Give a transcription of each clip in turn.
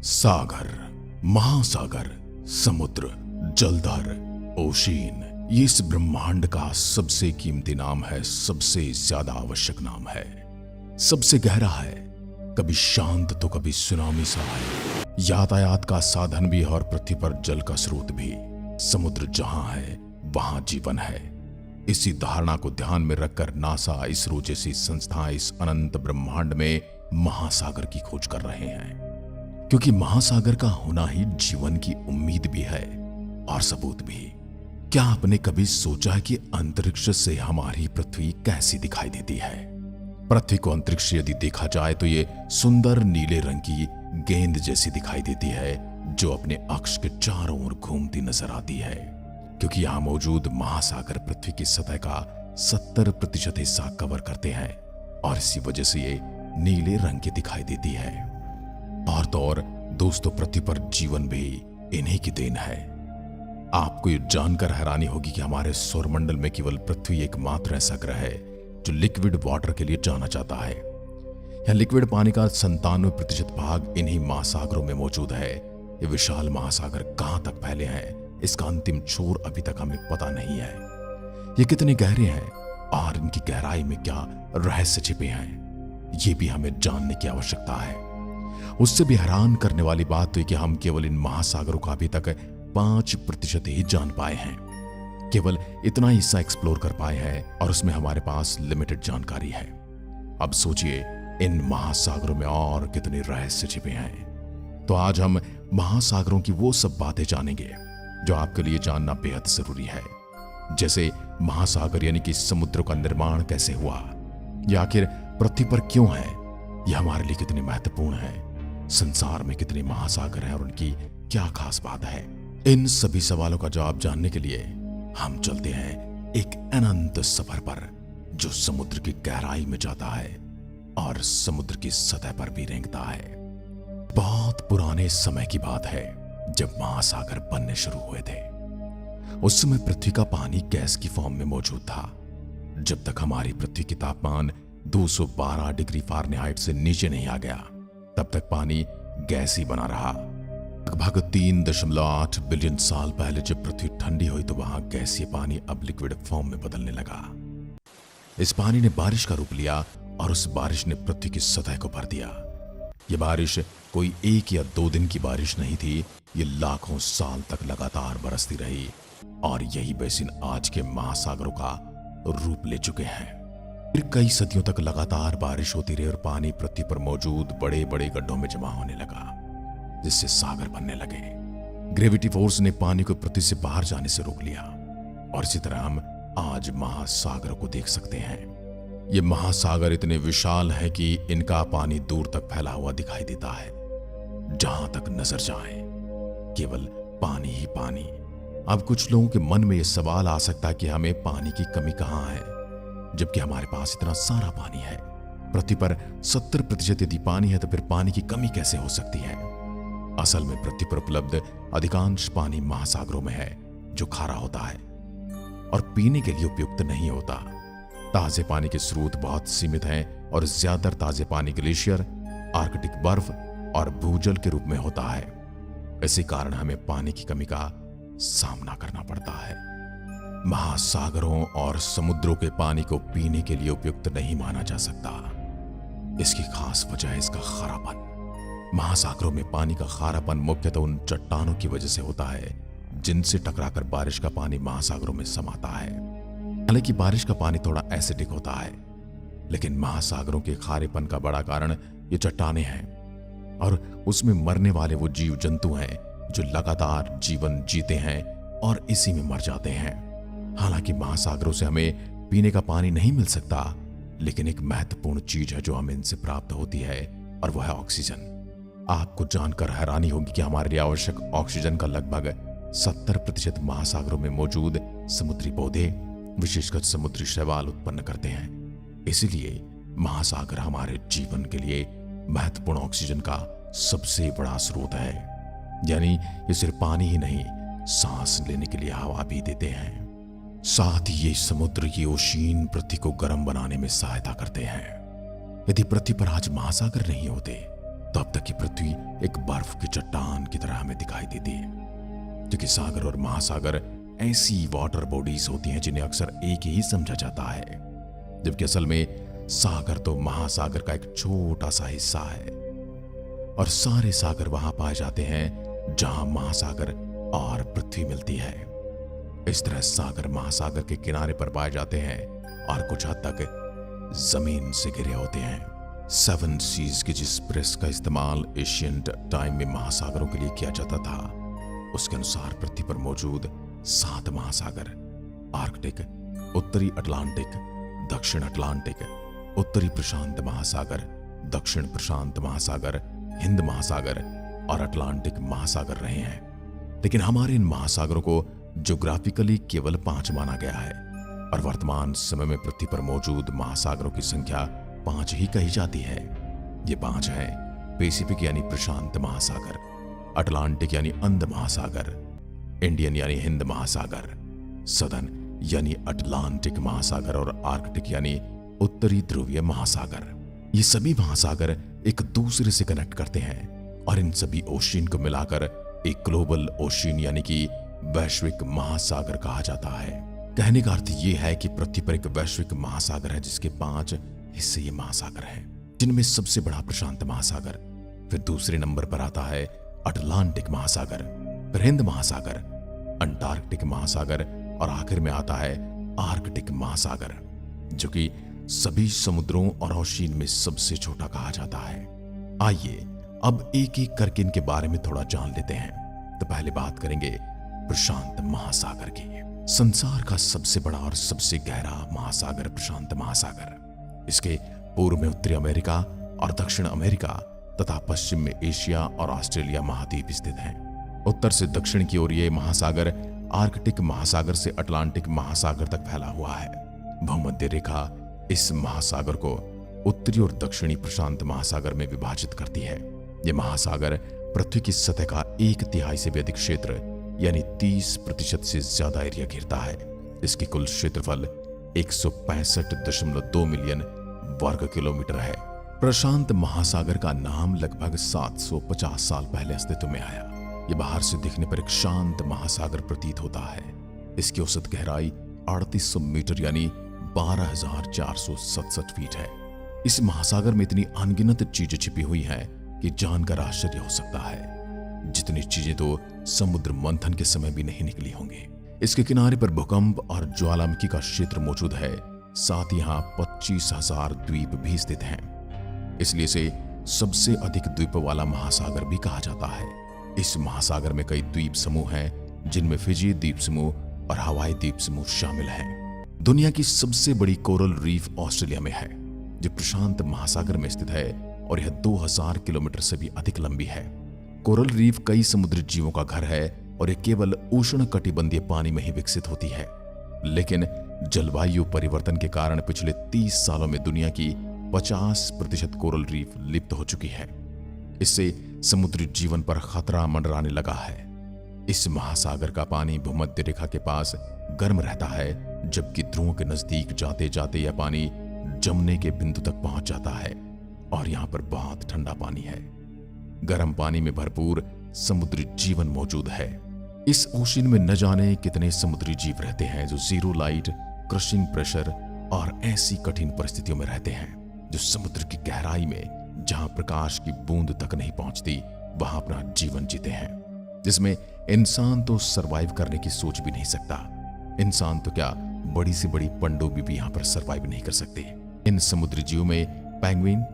सागर, महासागर, समुद्र, जलधर, ओशियन, ये इस ब्रह्मांड का सबसे कीमती नाम है, सबसे ज्यादा आवश्यक नाम है, सबसे गहरा है, कभी शांत तो कभी सुनामी सा है, यातायात का साधन भी और पृथ्वी पर जल का स्रोत भी। समुद्र जहां है वहां जीवन है। इसी धारणा को ध्यान में रखकर नासा, इसरो जैसी संस्थाएं इस अनंत ब्रह्मांड में महासागर की खोज कर रहे हैं, क्योंकि महासागर का होना ही जीवन की उम्मीद भी है और सबूत भी। क्या आपने कभी सोचा है कि अंतरिक्ष से हमारी पृथ्वी कैसी दिखाई देती है? पृथ्वी को अंतरिक्ष यदि देखा जाए तो ये सुंदर नीले रंग की गेंद जैसी दिखाई देती है, जो अपने अक्ष के चारों ओर घूमती नजर आती है, क्योंकि यहां मौजूद महासागर पृथ्वी की सतह का 70% हिस्सा कवर करते हैं और इसी वजह से ये नीले रंग की दिखाई देती है। और तो और दोस्तों, पृथ्वी पर जीवन भी इन्हीं की देन है। आपको ये जानकर हैरानी होगी कि हमारे सौरमंडल में केवल पृथ्वी एकमात्र ऐसा ग्रह है जो लिक्विड वाटर के लिए जाना जाता है। यह लिक्विड पानी का 97% भाग इन्हीं महासागरों में मौजूद है। ये विशाल महासागर कहां तक फैले हैं, इसका अंतिम छोर अभी तक हमें पता नहीं है। ये कितने गहरे हैं और इनकी गहराई में क्या रहस्य छिपे हैं, ये भी हमें जानने की आवश्यकता है। उससे भी हैरान करने वाली बात तो कि हम केवल इन महासागरों का अभी तक 5% ही जान पाए हैं। केवल इतना हिस्सा एक्सप्लोर कर पाए हैं और उसमें हमारे पास लिमिटेड जानकारी है। अब सोचिए इन महासागरों में और कितने रहस्य छिपे हैं। तो आज हम महासागरों की वो सब बातें जानेंगे जो आपके लिए जानना बेहद जरूरी है। जैसे महासागर यानी कि समुद्रों का निर्माण कैसे हुआ, या आखिर पृथ्वी पर क्यों है, यह हमारे लिए कितने महत्वपूर्ण है, संसार में कितने महासागर हैं और उनकी क्या खास बात है। इन सभी सवालों का जवाब जानने के लिए हम चलते हैं एक अनंत सफर पर, जो समुद्र की गहराई में जाता है और समुद्र की सतह पर भी रेंगता है। बहुत पुराने समय की बात है जब महासागर बनने शुरू हुए थे। उस समय पृथ्वी का पानी गैस की फॉर्म में मौजूद था। जब तक हमारी पृथ्वी की तापमान 212 डिग्री फ़ारेनहाइट से नीचे नहीं आ गया, तब तक पानी गैस ही बना रहा। लगभग 3.8 बिलियन साल पहले जब पृथ्वी ठंडी हुई तो वहां गैसीय पानी अब लिक्विड फॉर्म में बदलने लगा। इस पानी ने बारिश का रूप लिया और उस बारिश ने पृथ्वी की सतह को भर दिया। यह बारिश कोई 1 या 2 दिन की बारिश नहीं थी, ये लाखों साल तक लगातार बरसती रही और यही बेसिन आज के महासागरों का रूप ले चुके हैं। फिर कई सदियों तक लगातार बारिश होती रही और पानी पृथ्वी पर मौजूद बड़े बड़े गड्ढों में जमा होने लगा, जिससे सागर बनने लगे। ग्रेविटी फोर्स ने पानी को पृथ्वी से बाहर जाने से रोक लिया और इसी तरह हम आज महासागरों को देख सकते हैं। ये महासागर इतने विशाल है कि इनका पानी दूर तक फैला हुआ दिखाई देता है। जहां तक नजर जाए केवल पानी ही पानी। अब कुछ लोगों के मन में यह सवाल आ सकता है कि हमें पानी की कमी कहां है, जबकि हमारे पास इतना सारा पानी है। पृथ्वी पर 70% यदि पानी है तो फिर पानी की कमी कैसे हो सकती है? असल में पृथ्वी पर उपलब्ध अधिकांश पानी महासागरों में है, जो खारा होता है और पीने के लिए उपयुक्त नहीं होता। ताजे पानी के स्रोत बहुत सीमित हैं और ज्यादातर ताजे पानी ग्लेशियर, आर्कटिक बर्फ और भूजल के रूप में होता है। इसी कारण हमें पानी की कमी का सामना करना पड़ता है। महासागरों और समुद्रों के पानी को पीने के लिए उपयुक्त नहीं माना जा सकता। इसकी खास वजह है इसका खारापन। महासागरों में पानी का खारापन मुख्यतः उन चट्टानों की वजह से होता है जिनसे टकराकर बारिश का पानी महासागरों में समाता है। हालांकि बारिश का पानी थोड़ा एसिडिक होता है, लेकिन महासागरों के खारेपन का बड़ा कारण ये चट्टानें हैं और उसमें मरने वाले वो जीव जंतु हैं जो लगातार जीवन जीते हैं और इसी में मर जाते हैं। हालांकि महासागरों से हमें पीने का पानी नहीं मिल सकता, लेकिन एक महत्वपूर्ण चीज है जो हमें इनसे प्राप्त होती है और वह है ऑक्सीजन। आपको जानकर हैरानी होगी कि हमारे लिए आवश्यक ऑक्सीजन का लगभग 70% महासागरों में मौजूद समुद्री पौधे, विशेषकर समुद्री शैवाल उत्पन्न करते हैं। इसीलिए महासागर हमारे जीवन के लिए महत्वपूर्ण ऑक्सीजन का सबसे बड़ा स्रोत है। यानी ये सिर्फ पानी ही नहीं, सांस लेने के लिए हवा भी देते हैं। साथ ही ये समुद्र की ओशियन पृथ्वी को गर्म बनाने में सहायता करते हैं। यदि पृथ्वी पर आज महासागर नहीं होते तब तक की पृथ्वी एक बर्फ की चट्टान की तरह हमें दिखाई देती है, क्योंकि सागर और महासागर ऐसी वाटर बॉडीज होती हैं जिन्हें अक्सर एक ही समझा जाता है, जबकि असल में सागर तो महासागर का एक छोटा सा हिस्सा है और सारे सागर वहां पाए जाते हैं जहां महासागर और पृथ्वी मिलती है। इस तरह सागर महासागर के किनारे पर पाए जाते हैं और कुछ हद तक जमीन से घिरे होते हैं। 7 सीज की जिस प्रेस का इस्तेमाल एशियंट टाइम में महासागरों के लिए किया जाता था, उसके अनुसार पृथ्वी पर मौजूद 7 महासागर आर्कटिक, उत्तरी अटलांटिक, दक्षिण अटलांटिक, उत्तरी प्रशांत महासागर, दक्षिण प्रशांत महासागर, हिंद महासागर और अटलांटिक महासागर रहे हैं। लेकिन हमारे इन महासागरों को ज्योग्राफिकली केवल 5 माना गया है और वर्तमान समय में पृथ्वी पर मौजूद महासागरों की संख्या 5 ही कही जाती है। ये 5 हैं: पैसिफिक यानी प्रशांत महासागर, अटलांटिक यानी अंध महासागर, इंडियन यानी हिंद महासागर, सदर्न यानी अटलांटिक महासागर और आर्कटिक यानी उत्तरी ध्रुवीय महासागर। ये सभी महासागर एक दूसरे से कनेक्ट करते हैं और इन सभी ओशियन को मिलाकर एक ग्लोबल ओशियन यानी कि वैश्विक महासागर कहा जाता है। कहने का अर्थ ये है कि पृथ्वी पर एक वैश्विक महासागर है जिसके 5 हिस्से ये महासागर हैं, जिनमें सबसे बड़ा प्रशांत महासागर, फिर दूसरे नंबर पर आता है अटलांटिक महासागर, फिर हिंद महासागर, अंटार्कटिक महासागर और आखिर में आता है आर्कटिक महासागर, जो कि सभी समुद्रों और ओशियन में सबसे छोटा कहा जाता है। आइए अब एक एक करके इनके बारे में थोड़ा जान लेते हैं। तो पहले बात करेंगे प्रशांत महासागर की। संसार का सबसे बड़ा और सबसे गहरा महासागर प्रशांत महासागर। इसके पूर्व में उत्तरी अमेरिका और दक्षिण अमेरिका तथा पश्चिम में एशिया और ऑस्ट्रेलिया महाद्वीप स्थित हैं। उत्तर से दक्षिण की ओर ये महासागर आर्कटिक महासागर से अटलांटिक महासागर तक फैला हुआ है। भूमध्य रेखा इस महासागर को उत्तरी और दक्षिणी प्रशांत महासागर में विभाजित करती है। यह महासागर पृथ्वी की सतह का 1/3 से भी अधिक क्षेत्र यानी 30% से ज्यादा एरिया घेरता है। इसकी कुल क्षेत्रफल 165.2 मिलियन वर्ग किलोमीटर है। प्रशांत महासागर का नाम लगभग 750 साल पहले अस्तित्व में आया। यह बाहर से दिखने पर एक शांत महासागर प्रतीत होता है। इसकी औसत गहराई 3800 मीटर यानी 12,467 फीट है। इस महासागर में इतनी अनगिनत चीजें छिपी हुई हैं कि जानकर आश्चर्य हो सकता है। जितनी चीजें तो समुद्र मंथन के समय भी नहीं निकली होंगी। इसके किनारे पर भूकंप और ज्वालामुखी का क्षेत्र मौजूद है। साथ ही यहाँ 25,000 द्वीप भी स्थित हैं। इसलिए इसे सबसे अधिक द्वीप वाला महासागर भी कहा जाता है। इस महासागर में कई द्वीप समूह हैं, जिनमें फिजी द्वीप समूह और हवाई द्वीप समूह शामिल हैं। दुनिया की सबसे बड़ी कोरल रीफ ऑस्ट्रेलिया में है, जो प्रशांत महासागर में स्थित है और यह 2000 किलोमीटर से भी अधिक लंबी है। कोरल रीफ कई समुद्री जीवों का घर है और यह केवल उष्ण कटिबंधीय पानी में ही विकसित होती है। लेकिन जलवायु परिवर्तन के कारण पिछले 30 सालों में दुनिया की 50% कोरल रीफ लिप्त हो चुकी है। इससे समुद्री जीवन पर खतरा मंडराने लगा है। इस महासागर का पानी भूमध्य रेखा के पास गर्म रहता है, जबकि ध्रुवों के नजदीक जाते जाते यह पानी जमने के बिंदु तक पहुंच जाता है और यहाँ पर बहुत ठंडा पानी है। गर्म पानी में भरपूर समुद्री जीवन मौजूद है। इस ओशियन में न जाने कितने समुद्री जीव रहते हैं जो जीरो लाइट, क्रशिंग प्रेशर और ऐसी कठिन परिस्थितियों में रहते हैं, जो समुद्र की गहराई में जहां प्रकाश की बूंद तक नहीं पहुंचती वहां अपना जीवन जीते हैं, जिसमें इंसान तो सरवाइव करने की सोच भी नहीं सकता। इंसान तो क्या, बड़ी से बड़ी पनडुब्बी भी यहां पर सरवाइव नहीं कर सकते। इन समुद्री जीवों में penguin,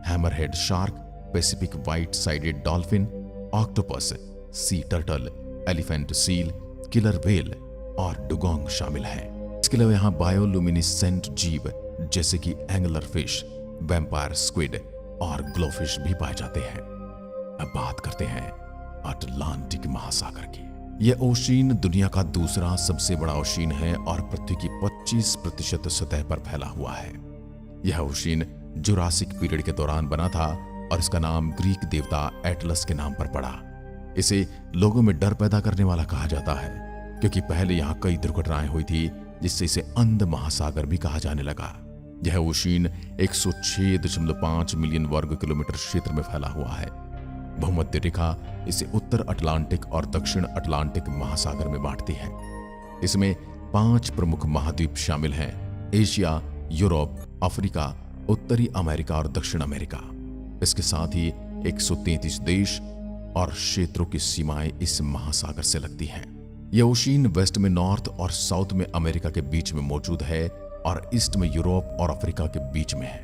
hammerhead shark, Pacific white sided dolphin, octopus, sea turtle, elephant seal, killer whale और डुगोंग शामिल हैं। इसके अलावा यहाँ बायोलुमिनिसेंट जीव जैसे कि एंगलर फिश, वैम्पायर स्क्विड और ग्लोफिश भी पाए जाते हैं। अब बात करते हैं अटलांटिक महासागर की। यह ओशियन दुनिया का दूसरा सबसे बड़ा ओशियन है और पृथ्वी की 25% सतह पर फैला हुआ है। यह ओशियन जुरासिक पीरियड के दौरान बना था और इसका नाम ग्रीक देवता एटलस के नाम पर पड़ा। इसे लोगों में डर पैदा करने वाला कहा जाता है, क्योंकि पहले यहाँ कई दुर्घटनाएं हुई थी, जिससे इसे अंध महासागर भी कहा जाने लगा। यह ओशियन 106.5 मिलियन वर्ग किलोमीटर क्षेत्र में फैला हुआ है। भूमध्य रेखा इसे उत्तर अटलांटिक और दक्षिण अटलांटिक महासागर में बांटती है। इसमें 5 प्रमुख महाद्वीप शामिल हैं: एशिया, यूरोप, अफ्रीका, उत्तरी अमेरिका और दक्षिण अमेरिका। इसके साथ ही 133 देश और क्षेत्रों की सीमाएं इस महासागर से लगती हैं। यह ओशियन वेस्ट में नॉर्थ और साउथ में अमेरिका के बीच में मौजूद है और ईस्ट में यूरोप और अफ्रीका के बीच में है।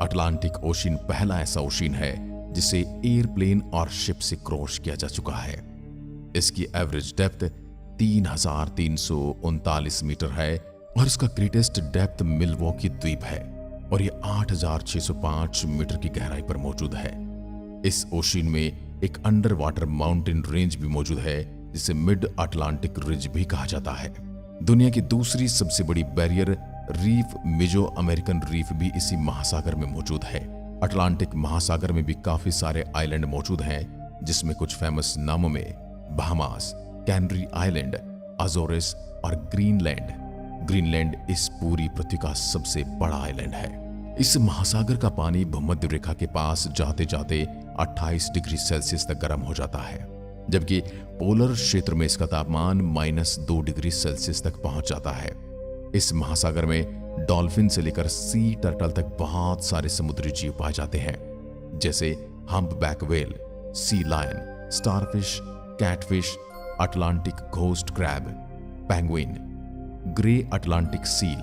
अटलांटिक ओशियन पहला ऐसा ओशियन है जिसे एयरप्लेन और शिप से क्रॉस किया जा चुका है। इसकी एवरेज डेप्थ 3,339 मीटर है और इसका ग्रेटेस्ट डेप्थ मिल्वॉकी द्वीप है और यह 8,605 मीटर की गहराई पर मौजूद है। इस ओशियन में एक अंडर वाटर माउंटेन रेंज भी मौजूद है जिसे मिड अटलांटिक रिज भी कहा जाता है। दुनिया की दूसरी सबसे बड़ी बैरियर रीफ मेजो अमेरिकन रीफ भी इसी महासागर में मौजूद है। अटलांटिक महासागर में भी काफी सारे आइलैंड मौजूद हैं, जिसमें कुछ फेमस नामों में बहामास, कैनरी आइलैंड, अजोरिस और ग्रीनलैंड। ग्रीनलैंड इस पूरी पृथ्वी का सबसे बड़ा आइलैंड है। इस महासागर का पानी भूमध्य रेखा के पास जाते जाते 28 डिग्री सेल्सियस तक गर्म हो जाता है, जबकि पोलर क्षेत्र में इसका तापमान -2 डिग्री सेल्सियस तक पहुंच जाता है। इस महासागर में डॉल्फिन से लेकर सी टर्टल तक बहुत सारे समुद्री जीव पाए जाते हैं, जैसे humpback whale, sea lion, starfish, catfish, Atlantic ghost crab, penguin, grey Atlantic seal,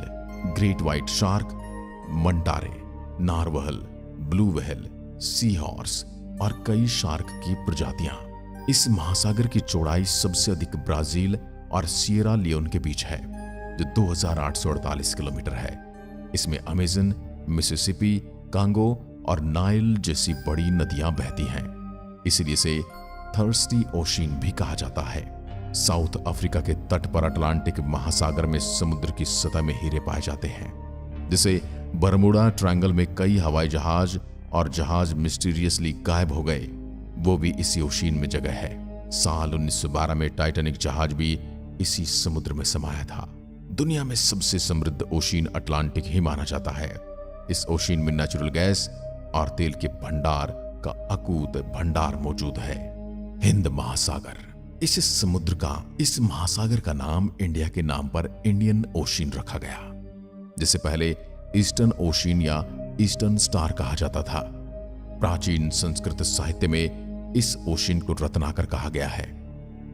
great white shark, manta ray, narwhal, blue whale, sea horse और कई शार्क की प्रजातियां। इस महासागर की चौड़ाई सबसे अधिक ब्राजील और सिएरा लियोन के बीच है, जो 2,848 किलोमीटर है। इसमें अमेजन, मिसिसिपी, कांगो और नाइल जैसी बड़ी नदियां बहती हैं, इसलिए इसे थर्स्टी ओशियन भी कहा जाता है। साउथ अफ्रीका के तट पर अटलांटिक महासागर में समुद्र की सतह में हीरे पाए जाते हैं, जिसे बरमुडा ट्रायंगल में कई हवाई जहाज और जहाज मिस्टीरियसली गायब हो गए, वो भी इसी ओशियन में जगह है। साल 1912 में टाइटैनिक जहाज भी इसी समुद्र में समाया था। दुनिया में सबसे समृद्ध ओशियन अटलांटिक ही माना जाता है। इस ओशियन में नेचुरल गैस और तेल के भंडार का अकूत भंडार मौजूद है। हिंद महासागर, इस महासागर का नाम इंडिया के नाम पर इंडियन ओशियन रखा गया, जिसे पहले ईस्टर्न ओशियन या ईस्टर्न स्टार कहा जाता था। प्राचीन संस्कृत साहित्य में इस ओशियन को रत्नाकर कहा गया है,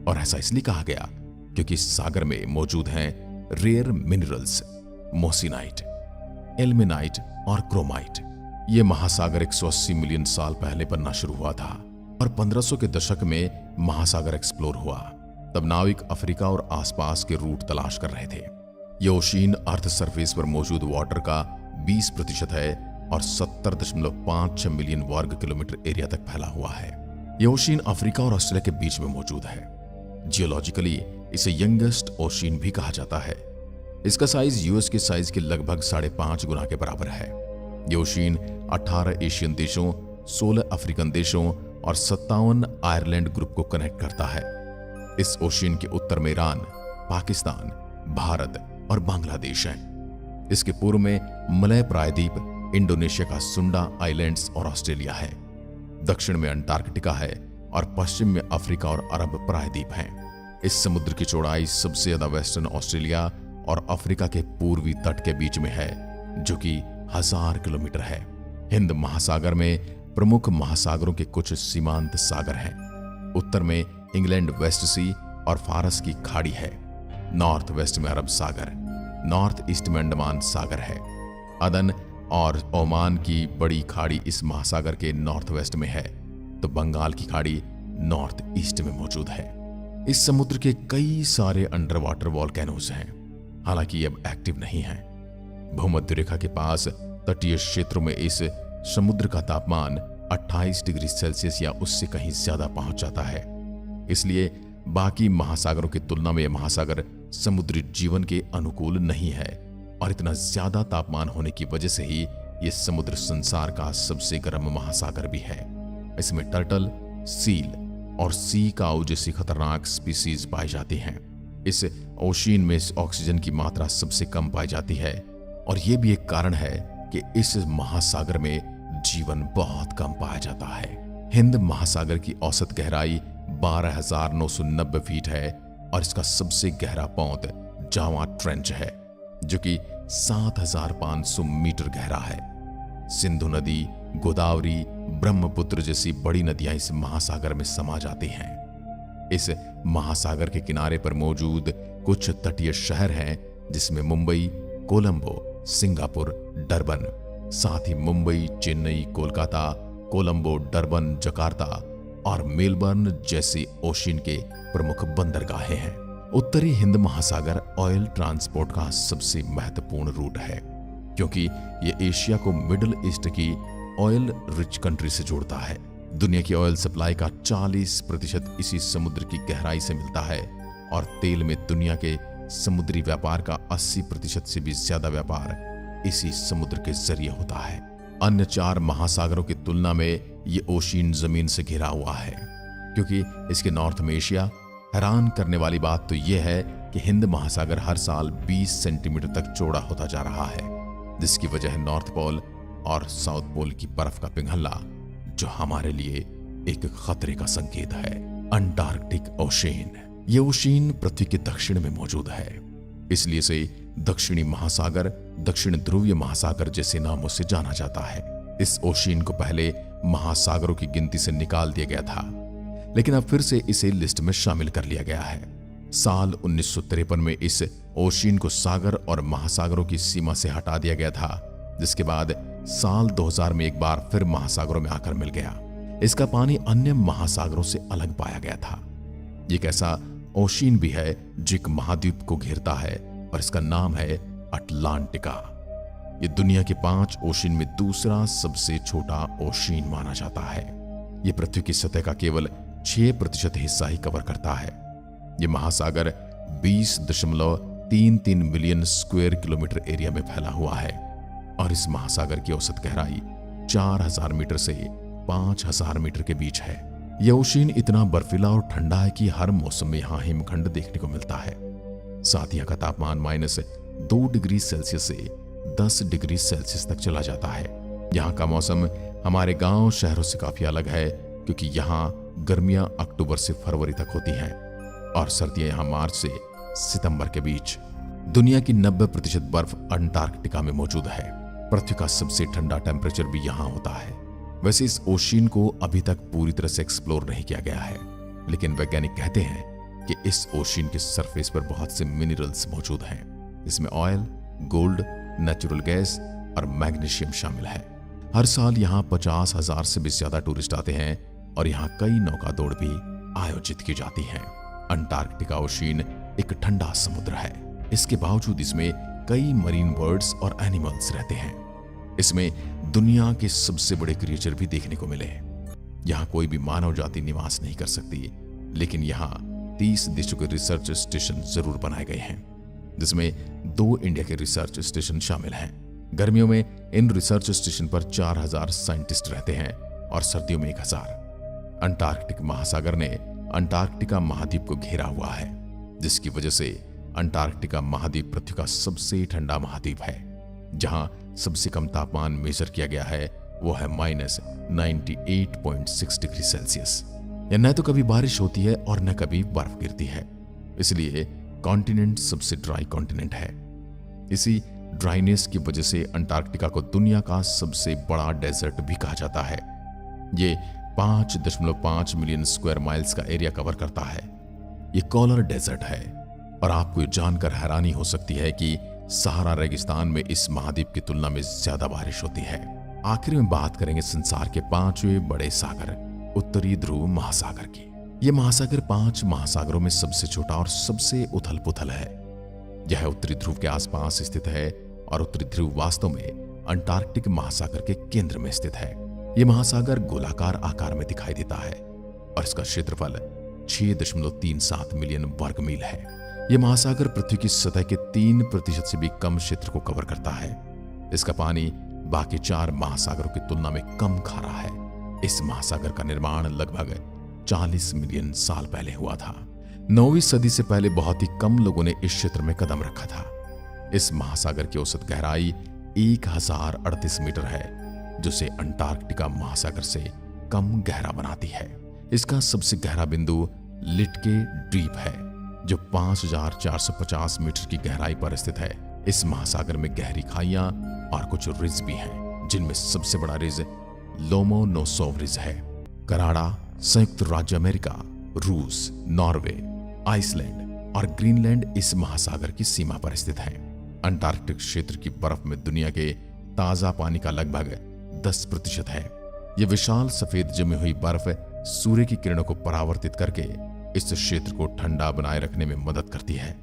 और ऐसा इसलिए कहा गया क्योंकि इस सागर में मौजूद हैं रेयर मिनरल्स मोसिनाइट, एल्मेनाइट और क्रोमाइट। यह महासागर 180 मिलियन साल पहले बनना शुरू हुआ था और 1500 के दशक में महासागर एक्सप्लोर हुआ। तब नाविक अफ्रीका और आसपास के रूट तलाश कर रहे थे। यह ओशियन अर्थ सरफेस पर मौजूद वाटर का 20% है और 70.56 मिलियन वर्ग किलोमीटर एरिया तक फैला हुआ है। यह ओशियन अफ्रीका और ऑस्ट्रेलिया के बीच में मौजूद है। जियोलॉजिकली इसे यंगेस्ट ओशियन भी कहा जाता है। इसका साइज यूएस के साइज के लगभग 5.5 गुना के बराबर है। यह ओशियन 18 एशियन देशों, 16 अफ्रीकन देशों और 57 आयरलैंड ग्रुप को कनेक्ट करता है। इस ओशियन के उत्तर में ईरान, पाकिस्तान, भारत और बांग्लादेश है। इसके पूर्व में मलय प्रायद्वीप, इंडोनेशिया का सुंडा आइलैंड्स और ऑस्ट्रेलिया है। दक्षिण में अंटार्कटिका है और पश्चिम में अफ्रीका और अरब प्रायद्वीप हैं। इस समुद्र की चौड़ाई सबसे ज्यादा वेस्टर्न ऑस्ट्रेलिया और अफ्रीका के पूर्वी तट के बीच में है, जो कि 1000 किलोमीटर है। हिंद महासागर में प्रमुख महासागरों के कुछ सीमांत सागर हैं। उत्तर में इंग्लैंड वेस्ट सी और फारस की खाड़ी है। नॉर्थ वेस्ट में अरब सागर, नॉर्थ ईस्ट में अंडमान सागर है। अदन और ओमान की बड़ी खाड़ी इस महासागर के नॉर्थ वेस्ट में है, तो बंगाल की खाड़ी नॉर्थ ईस्ट में मौजूद है। इस समुद्र के कई सारे अंडर वाटर वॉल्केनोज हैं, हालांकि अब एक्टिव नहीं हैं। भूमध्य रेखा के पास तटीय क्षेत्रों में इस समुद्र का तापमान 28 डिग्री सेल्सियस या उससे कहीं ज्यादा पहुंच जाता है। इसलिए बाकी महासागरों की तुलना में यह महासागर समुद्री जीवन के अनुकूल नहीं है, और इतना ज्यादा तापमान होने की वजह से ही यह समुद्र संसार का सबसे गर्म महासागर भी है। इसमें टर्टल, सील और सी काऊ जैसी खतरनाक स्पीसीज पाई जाती हैं। इस ओशियन में ऑक्सीजन की मात्रा सबसे कम पाई जाती है, और यह भी एक कारण है कि इस महासागर में जीवन बहुत कम पाया जाता है। हिंद महासागर की औसत गहराई 12,990 फीट है और इसका सबसे गहरा पौंध जावा ट्रेंच है जो कि 7,500 मीटर गहरा है। सिंधु नदी, गोदावरी, ब्रह्मपुत्र जैसी बड़ी नदियां इस महासागर में समा जाती हैं। इस महासागर के किनारे पर मौजूद कुछ तटीय शहर हैं जिसमें मुंबई, कोलंबो, सिंगापुर, डरबन, साथ ही मुंबई, चेन्नई, कोलकाता, कोलंबो, डरबन, जकार्ता और मेलबर्न जैसी ओशियन के प्रमुख बंदरगाहें हैं। उत्तरी हिंद महासागर ऑयल ट्रांसपोर्ट का सबसे महत्वपूर्ण रूट है क्योंकि यह एशिया को मिडिल ईस्ट की ऑयल रिच कंट्री से जोड़ता है। दुनिया की ऑयल सप्लाई का 40% इसी समुद्र की गहराई से मिलता है और तेल में दुनिया के समुद्री व्यापार का 80% से भी ज्यादा व्यापार इसी समुद्र के जरिए होता है। अन्य 4 महासागरों की तुलना में ये ओशियन जमीन से घिरा हुआ है क्योंकि इसके नॉर्थ में एशिया। हैरान करने वाली बात तो यह है कि हिंद महासागर हर साल 20 सेंटीमीटर तक चौड़ा होता जा रहा है, जिसकी वजह है नॉर्थ पोल और साउथ पोल की बर्फ का पिघलना, जो हमारे लिए एक खतरे का संकेत है। Antarctic ocean. ये ओशियन पृथ्वी के दक्षिण में मौजूद है, इसलिए इसे दक्षिणी महासागर, दक्षिण ध्रुवीय महासागर जैसे नामों से जाना जाता है। इस ओशियन को पहले महासागरों की गिनती से निकाल दिया गया था, लेकिन अब फिर से इसे लिस्ट में शामिल कर लिया गया है। साल 1953 में इस ओशियन को सागर और महासागरों की सीमा से हटा दिया गया था, जिसके बाद साल 2000 में एक बार फिर महासागरों में आकर मिल गया। इसका पानी अन्य महासागरों से अलग पाया गया था। ये एक ऐसा ओशियन भी है जो एक महाद्वीप को घेरता है और इसका नाम है अटलांटिका। ये दुनिया के 5 ओशियन में दूसरा सबसे छोटा ओशियन माना जाता है। ये पृथ्वी की सतह का केवल 6% हिस्सा ही कवर करता है। ये महासागर 20.33 मिलियन स्क्वायर किलोमीटर एरिया में फैला हुआ है और इस महासागर की औसत गहराई 4000 मीटर से 5000 मीटर के बीच है। यह ओशियन इतना बर्फीला और ठंडा है कि हर मौसम में यहाँ हिमखंड देखने को मिलता है। साथ ही यहाँ का तापमान -2 डिग्री सेल्सियस से 10 डिग्री सेल्सियस तक चला जाता है। यहाँ का मौसम हमारे गांव शहरों से काफी अलग है क्योंकि यहाँ गर्मियां अक्टूबर से फरवरी तक होती हैं और सर्दियां यहाँ मार्च से सितंबर के बीच। दुनिया की 90% बर्फ अंटार्कटिका में मौजूद है। पृथ्वी का सबसे ठंडा टेम्परेचर भी यहाँ होता है। वैसे इस ओशियन को अभी तक पूरी तरह से एक्सप्लोर नहीं किया गया है, लेकिन वैज्ञानिक कहते हैं कि इस ओशियन के सरफेस पर बहुत से मिनरल्स मौजूद हैं। इसमें ऑयल, गोल्ड, नेचुरल गैस और मैग्नीशियम शामिल है। हर साल यहाँ 50,000 से भी ज्यादा टूरिस्ट आते हैं और यहाँ कई नौका दौड़ भी आयोजित की जाती हैं। अंटार्कटिका ओशियन एक ठंडा समुद्र है। इसके बावजूद इसमें कई मरीन बर्ड्स और एनिमल्स रहते हैं। इसमें दुनिया के सबसे बड़े क्रिएचर भी देखने को मिले। यहाँ कोई भी मानव जाति निवास नहीं कर सकती, लेकिन यहाँ 30 देशों के रिसर्च स्टेशन जरूर बनाए गए हैं, जिसमें 2 इंडिया के रिसर्च स्टेशन शामिल हैं। गर्मियों में इन रिसर्च स्टेशन पर 4000 साइंटिस्ट रहते हैं और सर्दियों में 1000। अंटार्कटिक महासागर ने अंटार्कटिका महाद्वीप को घेरा हुआ है, जिसकी वजह से अंटार्कटिका महाद्वीप पृथ्वी का सबसे ठंडा महाद्वीप है। जहां सबसे कम तापमान मेजर किया गया है वो है -98.6 डिग्री सेल्सियस। न तो कभी बारिश होती है और न कभी बर्फ गिरती है, इसलिए कॉन्टिनेंट सबसे ड्राई कॉन्टिनेंट है। इसी ड्राइनेस की वजह से अंटार्कटिका को दुनिया का सबसे बड़ा डेजर्ट भी कहा जाता है। ये 5.5 मिलियन स्क्वायर माइल्स का एरिया कवर करता है। ये कॉलर डेजर्ट है और आपको ये जानकर हैरानी हो सकती है कि सहारा रेगिस्तान में इस महाद्वीप की तुलना में ज्यादा बारिश होती है। आखिर में बात करेंगे संसार के 5वें बड़े सागर, उत्तरी ध्रुव महासागर की। यह महासागर 5 महासागरों में सबसे छोटा और सबसे उथल पुथल है। यह उत्तरी ध्रुव के आसपास स्थित है और उत्तरी ध्रुव वास्तव में अंटार्कटिक महासागर के केंद्र में स्थित है। यह महासागर गोलाकार आकार में दिखाई देता है और इसका क्षेत्रफल 6.37 मिलियन वर्ग मील है। यह महासागर पृथ्वी की सतह के 3% से भी कम क्षेत्र को कवर करता है। इसका पानी बाकी 4 महासागरों की तुलना में कम खारा है। इस महासागर का निर्माण लगभग 40 मिलियन साल पहले हुआ था। 9वीं सदी से पहले बहुत ही कम लोगों ने इस क्षेत्र में कदम रखा था। इस महासागर की औसत गहराई 1038 मीटर है, जो इसे अंटार्कटिका महासागर से कम गहरा बनाती है। इसका सबसे गहरा बिंदु लिटके द्वीप है, जो 5450 मीटर की गहराई पर स्थित है। इस महासागर में गहरी खाइयां और कुछ रिज भी हैं, जिनमें सबसे बड़ा रिज लोमोनोसोव रिज है। कनाडा, संयुक्त राज्य अमेरिका, रूस, नॉर्वे, आइसलैंड और ग्रीनलैंड इस महासागर की सीमा पर स्थित हैं। अंटार्कटिक क्षेत्र की बर्फ में दुनिया के ताजा पानी का लगभग 10% है। यह विशाल सफेद जमी हुई बर्फ सूर्य की किरणों को परावर्तित करके इस क्षेत्र को ठंडा बनाए रखने में मदद करती है।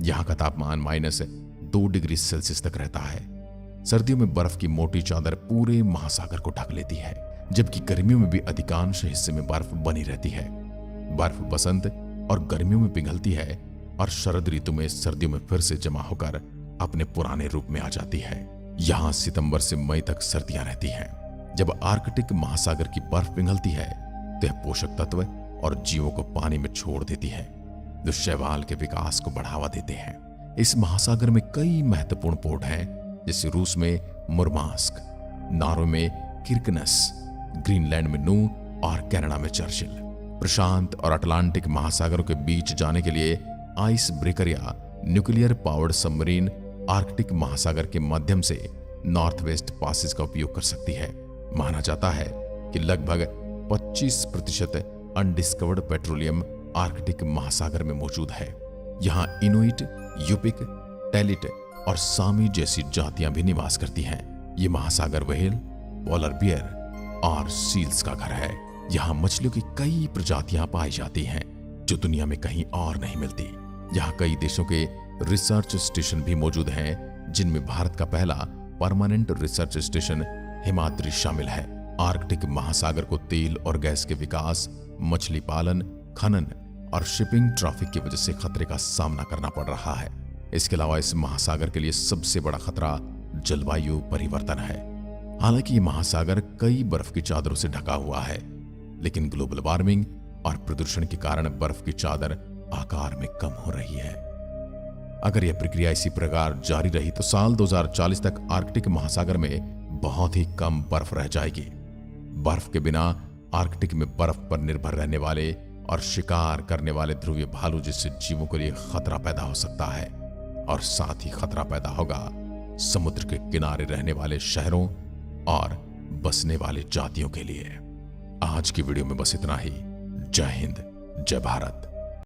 यहाँ का तापमान -2 डिग्री सेल्सियस तक रहता है। सर्दियों में बर्फ की मोटी चादर पूरे महासागर को ढक लेती है, जबकि गर्मियों में भी अधिकांश हिस्से में बर्फ बनी रहती है। बर्फ बसंत और गर्मियों में पिघलती है और शरद ऋतु में सर्दियों में फिर से जमा होकर अपने पुराने रूप में आ जाती है। यहाँ सितंबर से मई तक सर्दियां रहती हैं। जब आर्कटिक महासागर की बर्फ पिघलती है तो यह पोषक तत्व और जीवों को पानी में छोड़ देती है, जो शैवाल के विकास को बढ़ावा देते हैं। इस महासागर में कई महत्वपूर्ण पोर्ट हैं, जैसे रूस में मुरमास्क, नॉर्वे में किर्कनस, ग्रीनलैंड में नू और कनाडा में चर्चिल। प्रशांत और अटलांटिक महासागरों के बीच जाने के लिए आइस ब्रेकर या न्यूक्लियर पावर्ड सबमरीन आर्कटिक महासागर के माध्यम से नॉर्थ वेस्ट पासेज का उपयोग कर सकती है। माना जाता है कि लगभग 25% अनडिस्कवर्ड पेट्रोलियम आर्कटिक महासागर में मौजूद है। यहाँ इनुइट, यूपिक, टेलिट और सामी जैसी जातियां भी निवास करती हैं। ये महासागर व्हेल, पोलर बियर और सील्स का घर है। यहाँ मछलियों की कई प्रजातियां पाई जाती हैं, जो दुनिया में कहीं और नहीं मिलती। यहाँ कई देशों के रिसर्च स्टेशन भी मौजूद हैं, जिनमें भारत का पहला परमानेंट रिसर्च स्टेशन हिमाद्री शामिल है। आर्कटिक महासागर को तेल और गैस के विकास, मछली पालन, खनन और शिपिंग ट्रैफिक की वजह से खतरे का सामना करना पड़ रहा है। इसके अलावा इस महासागर के लिए सबसे बड़ा खतरा जलवायु परिवर्तन है। हालांकि ये महासागर कई बर्फ की चादरों से ढका हुआ है, लेकिन ग्लोबल वार्मिंग और प्रदूषण के कारण बर्फ की चादर आकार में कम हो रही है। अगर यह प्रक्रिया इसी प्रकार जारी रही तो साल 2040 तक आर्कटिक महासागर में बहुत ही कम बर्फ रह जाएगी। बर्फ के बिना आर्कटिक में बर्फ पर निर्भर रहने वाले और शिकार करने वाले ध्रुवीय भालू जैसे जीवों के लिए खतरा पैदा हो सकता है, और साथ ही खतरा पैदा होगा समुद्र के किनारे रहने वाले शहरों और बसने वाले जातियों के लिए। आज की वीडियो में बस इतना ही। जय हिंद, जय भारत।